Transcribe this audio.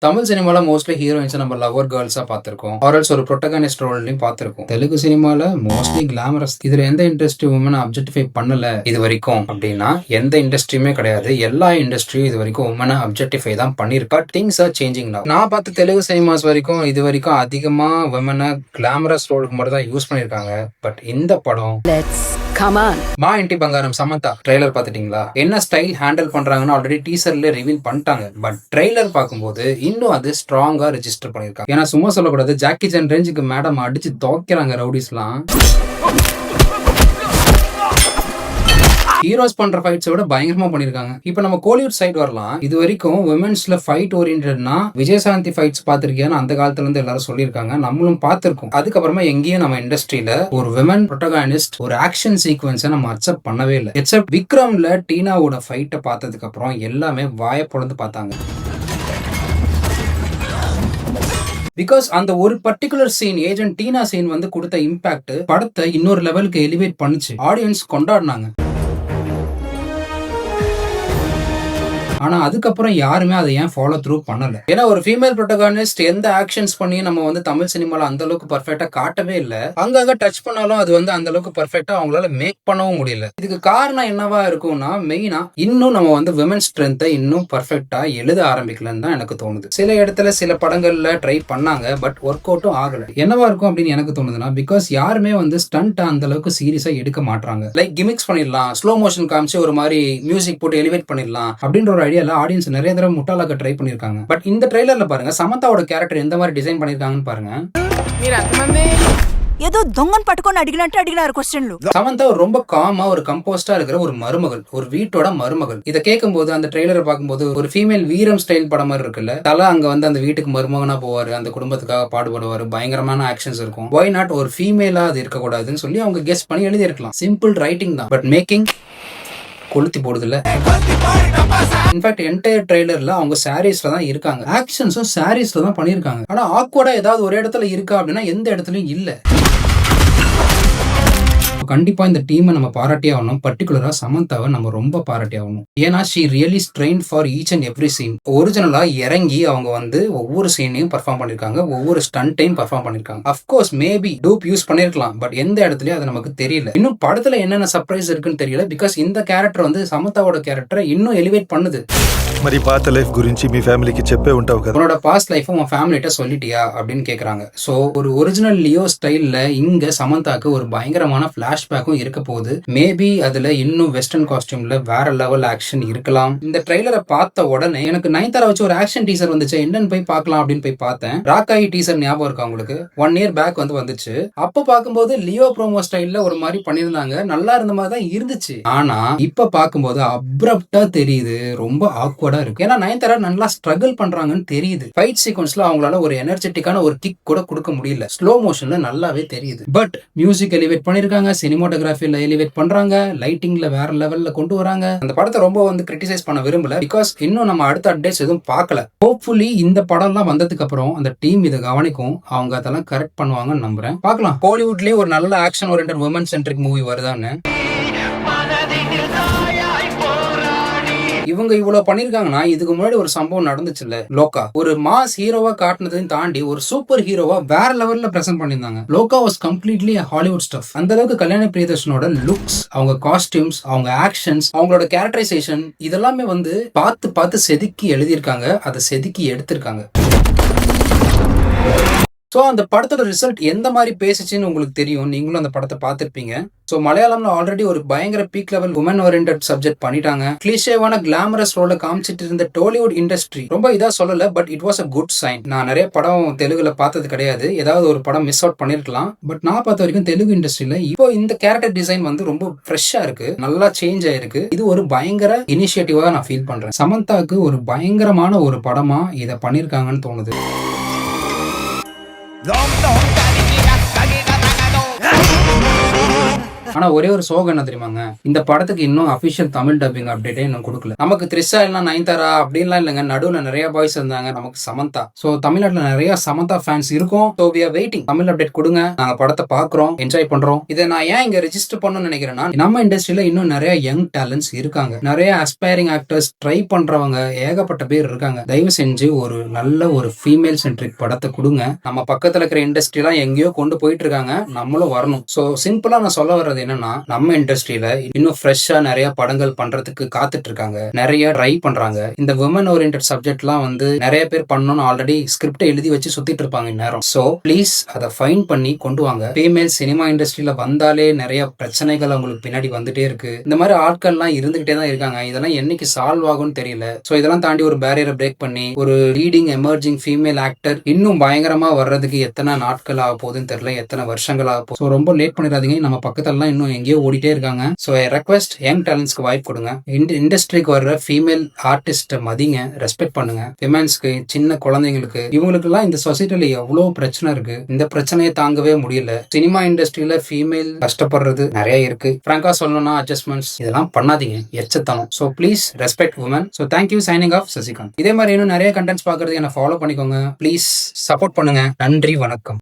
தமிழ் சினிமால mostly heroines நம்ம lower கேர்ள்ஸா பார்த்திருக்கோம். ஆர்எல்ஸ் ஒரு புரோட்டகனிஸ்ட் ரோல்லயும் பார்த்திருக்கோம். தெலுங்கு சினிமால மோஸ்ட்லி கிளாமரஸ். இதுல எந்த இண்டஸ்ட்ரி உமனை அப்ஜெக்டிஃபை பண்ணல இது வரைக்கும் அப்படின்னா எந்த இண்டஸ்ட்ரியுமே கிடையாது. எல்லா இண்டஸ்ட்ரியும் இது வரைக்கும் உமனை அப்ஜெக்டிஃபை தான் பண்ணிருக்கு. But things are changing now. நான் பார்த்த தெலுங்கு சினிமாஸ் வரைக்கும் இது வரைக்கும் அதிகமா உமனை கிளாமரஸ் ரோலுக்கு மட்டும் தான் யூஸ் பண்ணிருக்காங்க. பட் இந்த படம் மா இன்டி பங்காரம் சமந்தா ட்ரெய்லர் பாத்துட்டீங்களா? என்ன ஸ்டைல் ஹேண்டில் பண்றாங்கன்னு ஆல்ரெடி டீசர்ல ரிவீல் பண்ணிட்டாங்க. பட் ட்ரெய்லர் பார்க்கும்போது இன்னும் அது ஸ்ட்ராங்கா ரெஜிஸ்டர் பண்ணிருக்காங்க. ஏன்னா சும்மா சொல்லக்கூடாது, ஜாக்கி சான் ரேஞ்சுக்கு மேடம் அடிச்சு துவைக்கிறாங்க ரவுடிஸ்லாம். ஹீரோஸ் பண்ற ஃபைட்ஸ் விட பயங்கரமா பண்ணிருக்காங்க. இப்போ நம்ம கோலிவுட் சைடு வரலாம். இது வரைக்கும் விமென்ஸ்ல ஃபைட் ஓரியன்டட்னா விஜயசாந்தி ஃபைட்ஸ் பாத்திருக்கேன்னு அந்த காலத்துல இருந்து எல்லாரும் சொல்லியிருக்காங்க. நம்மளும் பார்த்திருக்கோம். அதுக்கப்புறமா எங்கேயும் நம்ம இண்டஸ்ட்ரியில ஒரு விமன் புரோட்டகானிஸ்ட் ஒரு ஆக்ஷன் சீக்வன்ஸை நம்ம அக்செப்ட் பண்ணவே இல்லை. எக்ஸப்ட் விக்ரம்ல டீனாவோட ஃபைட்டை பார்த்ததுக்கு அப்புறம் எல்லாமே வாயை பொழந்து பார்த்தாங்க. பிகாஸ் அந்த ஒரு பர்டிகுலர் சீன், ஏஜென்ட் டீனா சீன் வந்து கொடுத்த இம்பாக்ட் படத்தை இன்னொரு லெவலுக்கு எலிவேட் பண்ணுச்சு. ஆடியன்ஸ் கொண்டாடினாங்க. ஆனா அதுக்கப்புறம் யாருமே அதை ஏன் ஃபாலோ த்ரூ பண்ணல? ஏன்னா ஒரு ஃபீமேல் புரோட்டகானிஸ்ட் எந்த ஆக்ஷன்ஸ் பண்ணி நம்ம வந்து தமிழ் சினிமால அந்த அளவுக்கு பர்ஃபெக்டா காட்டவே இல்ல. அங்கங்க டச் பண்ணாலும் அது வந்து அந்த அளவுக்கு பர்ஃபெக்டா அவங்களால மேக் பண்ணவும் முடியல. இதுக்கு காரணம் என்னவா இருக்கும்னா, மெயினா இன்னும் நம்ம வந்து விமன் ஸ்ட்ரென்த்தை இன்னும் பர்ஃபெக்டா எழுத ஆரம்பிக்கலன்னு தான் எனக்கு தோணுது. சில இடத்துல சில படங்கள்ல ட்ரை பண்ணாங்க, பட் ஒர்க் அவுட்டும் ஆகல. என்னவா இருக்கும் அப்படின்னு எனக்கு தோணுதுன்னா, பிகாஸ் யாருமே வந்து ஸ்டண்ட் அந்த அளவுக்கு சீரியஸா எடுக்க மாட்டாங்க. லைக் கிமிக்ஸ் பண்ணிடலாம், ஸ்லோ மோஷன் காமிச்சு ஒரு மாதிரி மியூசிக் போட்டு எலிவேட் பண்ணிடலாம் அப்படின்ற ஒரு ஐடியால ஆடியன்ஸ் நிறைய தடவை முட்டாளாக்க ட்ரை பண்ணிருக்காங்க. பட் இந்த ட்ரெய்லர்ல பாருங்க, சமந்தாவோட கேரக்டர் எந்த மாதிரி டிசைன் பண்ணிருக்காங்கன்னு பாருங்க. ஏதோ தொங்கன் பட்டுக்கோன்னு அடிக்கிறாரு क्वेश्चनலு. சமந்தா ரொம்ப காமா ஒரு கம்போஸ்டா இருக்கிற ஒரு மருமகள், ஒரு வீட்டோட மருமகள். இத கேட்கும்போது அந்த ட்ரெய்லரை பார்க்கும்போது ஒரு ஃபீமேல் வீரம் ஸ்டைல் படம் மாதிரி இருக்குல்ல. தல அங்க வந்து அந்த வீட்டுக்கு மருமகனா போவாரு, அந்த குடும்பத்துக்காக பாடுபடுவாரு, பயங்கரமான ஆக்ஷன்ஸ் இருக்கும். ஒய் நாட் ஒரு ஃபீமேலா அது இருக்க கூடாதுன்னு சொல்லி அவங்க கெஸ் பண்ணி எழுதி இருக்கலாம். சிம்பிள் ரைட்டிங் தான், பட் மேக்கிங் கொளுத்தி போடுதுல. இன்ஃபேக்ட் என்டையர் ட்ரெய்லர்ல அவங்க சாரீஸ்ல தான் இருக்காங்க. ஆக்ஷன்ஸும் சாரீஸ்ல தான் பண்ணிருக்காங்க. ஆனா ஆக்வர்டா ஏதாவது ஒரு இடத்துல இருக்கா அப்படின்னா எந்த இடத்துலயும் இல்ல. கண்டிப்பா இந்த டீமை நம்ம பாராட்டி ஆகணும். பர்டிகுலரா சமந்தாவை நம்ம ரொம்ப பாராட்டி ஆகணும். ஏன்னா she really strain for each and every scene. ஒரிஜினலா இறங்கி அவங்க வந்து ஒவ்வொரு சீனையும் பர்ஃபார்ம் பண்ணிருக்காங்க, ஒவ்வொரு ஸ்டண்ட்டையும் பர்ஃபார்ம் பண்ணிருக்காங்க. அஃப்கோர்ஸ் மேபி டூப் யூஸ் பண்ணிருக்கலாம், பட் எந்த இடத்துலயும் அது நமக்கு தெரியல. இன்னும் படத்துல என்னென்ன சர்ப்ரைஸ் இருக்குன்னு தெரியல. பிகாஸ் இந்த கேரக்டர் வந்து சமந்தாவோட கேரக்டரை இன்னும் ఎలివేట్ பண்ணுது. మరి పాత లైఫ్ గురించి మీ ఫ్యామిలీకి చెప్పే ఉంటావు కదా. உன்னோட பாஸ்ட் லைஃப் உன் ஃபேமிலிட்ட சொல்லிட்டியா அப்படின்னு கேக்குறாங்க. சோ ஒரு ஒரிஜினல் லியோ ஸ்டைல்ல இங்க சமந்தாக்கு ஒரு பயங்கரமான பிளாஷ்பேக்கும் இருக்க போகுது. மேபி அதுல இன்னும் வெஸ்டர்ன் காஸ்டியூம்ல வேற லெவல் ஆக்ஷன் இருக்கலாம். இந்த ட்ரெய்லரை பார்த்த உடனே எனக்கு நயன்தாரா வச்சு ஒரு ஆக்ஷன் டீசர் வந்துச்சு, என்னன்னு போய் பார்க்கலாம் அப்படின்னு போய் பார்த்தேன். ராக்காயி டீசர் ஞாபகம் இருக்கா உங்களுக்கு? 1 year பேக் வந்து வந்துச்சு. அப்ப பார்க்கும்போது லியோ ப்ரோமோ ஸ்டைல்ல ஒரு மாதிரி பண்ணிருந்தாங்க, நல்லா இருந்த மாதிரி தான் இருந்துச்சு. ஆனா இப்ப பார்க்கும்போது அப்ரப்டா தெரியுது, ரொம்ப ஆக்வர்டா இருக்கு. ஏன்னா நயன்தாரா நல்லா ஸ்ட்ரகிள் பண்றாங்கன்னு தெரியுது. ஃபைட் சீக்வன்ஸ்ல அவங்களால ஒரு எனர்ஜெட்டிக்கான ஒரு கிக் கூட கொடுக்க முடியல. ஸ்லோ மோஷன்ல நல்லாவே தெரியுது. பட் மியூசிக் எலிவேட் பண்ணிருக்காங்க, சினிமாட்டோகிராஃபில எலிவேட் பண்றாங்க, லைட்டிங்ல வேற லெவல்ல கொண்டு வராங்க. அந்த படத்தை ரொம்ப வந்து கிரிட்டிசைஸ் பண்ண விரும்பல. பிகாஸ் இன்னும் நம்ம அடுத்த அப்டேட்ஸ் எதுவும் பார்க்கல. ஹோப்ஃபுல்லி இந்த படம் எல்லாம் வந்ததுக்கு அப்புறம் அந்த டீம் இதை கவனிக்கும், அவங்க அதெல்லாம் கரெக்ட் பண்ணுவாங்கன்னு நம்புறேன். பார்க்கலாம் ஹாலிவுட்லயே ஒரு நல்ல action oriented woman centric movie வருதான்னு. இவங்க இவ்வளவு பண்ணிருக்காங்கன்னா இதுக்கு முன்னாடி ஒரு சம்பவம் நடந்துச்சுல்ல, லோகா. ஒரு மாஸ் ஹீரோவா காட்டினதையும் தாண்டி ஒரு சூப்பர் ஹீரோவா வேற லெவல்ல பிரசன்ட் பண்ணிருந்தாங்க. லோகா வாஸ் கம்ப்ளீட்லி ஹாலிவுட் ஸ்டஃப். அந்த அளவுக்கு கல்யாண பிரியதர்ஷனோட லுக்ஸ், அவங்க காஸ்டியூம்ஸ், அவங்க ஆக்ஷன்ஸ், அவங்களோட கேரக்டரைசேஷன் இதெல்லாமே வந்து பார்த்து பார்த்து செதுக்கி எழுதியிருக்காங்க, அதை செதுக்கி எடுத்திருக்காங்க. ஸோ அந்த படத்தோட ரிசல்ட் எந்த மாதிரி பேசிச்சுன்னு உங்களுக்கு தெரியும், நீங்களும் அந்த படத்தை பார்த்துருப்பீங்க. ஸோ மலையாளம்ல ஆல்ரெடி ஒரு பயங்கர peak level woman oriented subject பண்ணிட்டாங்க. கிளிஷேவான கிளாமரஸ் ரோல காமிச்சிட்டு இருந்த டாலிவுட் இண்டஸ்ட்ரி ரொம்ப இதா சொல்லல, but it was a good sign. நான் நிறைய படம் தெலுங்குல பார்த்தது கிடையாது, ஏதாவது ஒரு படம் மிஸ் அவுட் பண்ணிருக்கலாம். பட் நான் பார்த்த வரைக்கும் தெலுங்கு இண்டஸ்ட்ரியில இப்போ இந்த கேரக்டர் டிசைன் வந்து ரொம்ப ஃப்ரெஷ்ஷா இருக்கு, நல்லா சேஞ்ச் ஆயிருக்கு. இது ஒரு பயங்கர இனிஷியேட்டிவா நான் ஃபீல் பண்றேன். சமந்தாக்கு ஒரு பயங்கரமான ஒரு படமா இதை பண்ணிருக்காங்கன்னு தோணுது. ஆனா ஒரே ஒரு சோகம் என்ன தெரியுமாங்க, இந்த படத்துக்கு இன்னும் அபிஷியல் தமிழ் டப்பிங் அப்டேட்டே இன்னும் கொடுக்கல. நமக்கு த்ரிஷா இல்ல நயன்தாரா அப்படின்லாம் இல்லைங்க, நடுவுல நிறைய பாய்ஸ் இருந்தாங்க, நமக்கு சமந்தா. சோ தமிழ்நாட்டுல நிறைய சமந்தா ஃபேன்ஸ் இருக்கும். So we are waiting. Tamil update கொடுங்க, நாங்க படத்தை பாக்குறோம், என்ஜாய் பண்றோம். இதை நான் ஏன் இங்க ரெஜிஸ்டர் பண்ணணும்னு நினைக்கிறேன்னா, நம்ம இண்டஸ்ட்ரியில இன்னும் நிறைய யங் டேலண்ட்ஸ் இருக்காங்க, நிறைய அஸ்பைரிங் ஆக்டர்ஸ் ட்ரை பண்றவங்க ஏகப்பட்ட பேர் இருக்காங்க. தயவு செஞ்சு ஒரு நல்ல ஒரு ஃபீமேல் சென்ட்ரிக் படத்தை கொடுங்க. நம்ம பக்கத்துல இருக்கிற இண்டஸ்ட்ரி எல்லாம் எங்கேயோ கொண்டு போயிட்டு இருக்காங்க, நம்மளும் வரணும். சோ சிம்பிளா நான் சொல்ல வர்றது என்னன்னா, நம்ம இண்டஸ்ட்ரியில இன்னும் ஃப்ரெஷ்ஷா நிறைய படங்கள் பண்றதுக்கு காத்துட்டு இருக்காங்க, நிறைய ட்ரை பண்றாங்க. இந்த விமன் ஓரியன்டட் சப்ஜெக்ட்லாம் வந்து நிறைய பேர் பண்ணணும்னு ஆல்ரெடி ஸ்கிரிப்ட் எழுதி வச்சு சுத்திட்டு இருப்பாங்க இந்நேரம். சோ ப்ளீஸ் அதை ஃபைன் பண்ணி கொண்டு வாங்க. ஃபீமேல் சினிமா இண்டஸ்ட்ரியில வந்தாலே நிறைய பிரச்சனைகள் அவங்களுக்கு பின்னாடி வந்துட்டே இருக்கு. இந்த மாதிரி ஆட்கள்லாம் இருந்துகிட்டே தான் இருக்காங்க. இதெல்லாம் என்னைக்கு சால்வ் ஆகும்னு தெரியல. சோ இதெல்லாம் தாண்டி ஒரு பேரியரை பிரேக் பண்ணி ஒரு லீடிங் எமர்ஜிங் ஃபீமேல் ஆக்டர் இன்னும் பயங்கரமா வர்றதுக்கு எத்தனை நாட்கள் ஆக போகுதுன்னு தெரியல, எத்தனை வருஷங்கள் ஆக போகுது. ஸோ ரொம்ப லேட் பண்ணிடாதீங்க. நம்ம பக்கத்துலலாம் இன்னும் எங்கேயோ ஓடிட்டே இருக்காங்க. ஸோ ரெக்வெஸ்ட், யங் டேலண்ட்ஸ்க்கு வாய்ப்பு கொடுங்க. இண்டஸ்ட்ரிக்கு வர்ற ஃபீமேல் ஆர்டிஸ்ட்டை மதிங்க, ரெஸ்பெக்ட் பண்ணுங்க. விமென்ஸ்க்கு, சின்ன குழந்தைங்களுக்கு, இவங்களுக்குலாம் இந்த சொசைட்டில எவ்வளவு பிரச்சனை இருக்கு. இந்த பிரச்சனையை தாங்கவே முடியல. சினிமா இண்டஸ்ட்ரியில ஃபீமேல் கஷ்டப்படுறது நிறைய இருக்கு. ஃப்ராங்கா சொல்லணும்னா அட்ஜஸ்ட்மெண்ட்ஸ் இதெல்லாம் பண்ணாதீங்க, எச்சத்தனம். So please respect woman. So thank you. Signing off, Sasikanth. இதே மாதிரி இன்னும் நிறைய கண்டென்ட்ஸ் பார்க்கறது என்ன ஃபாலோ பண்ணிக்கோங்க. ப்ளீஸ் சப்போர்ட் பண்ணுங்க. நன்றி, வணக்கம்.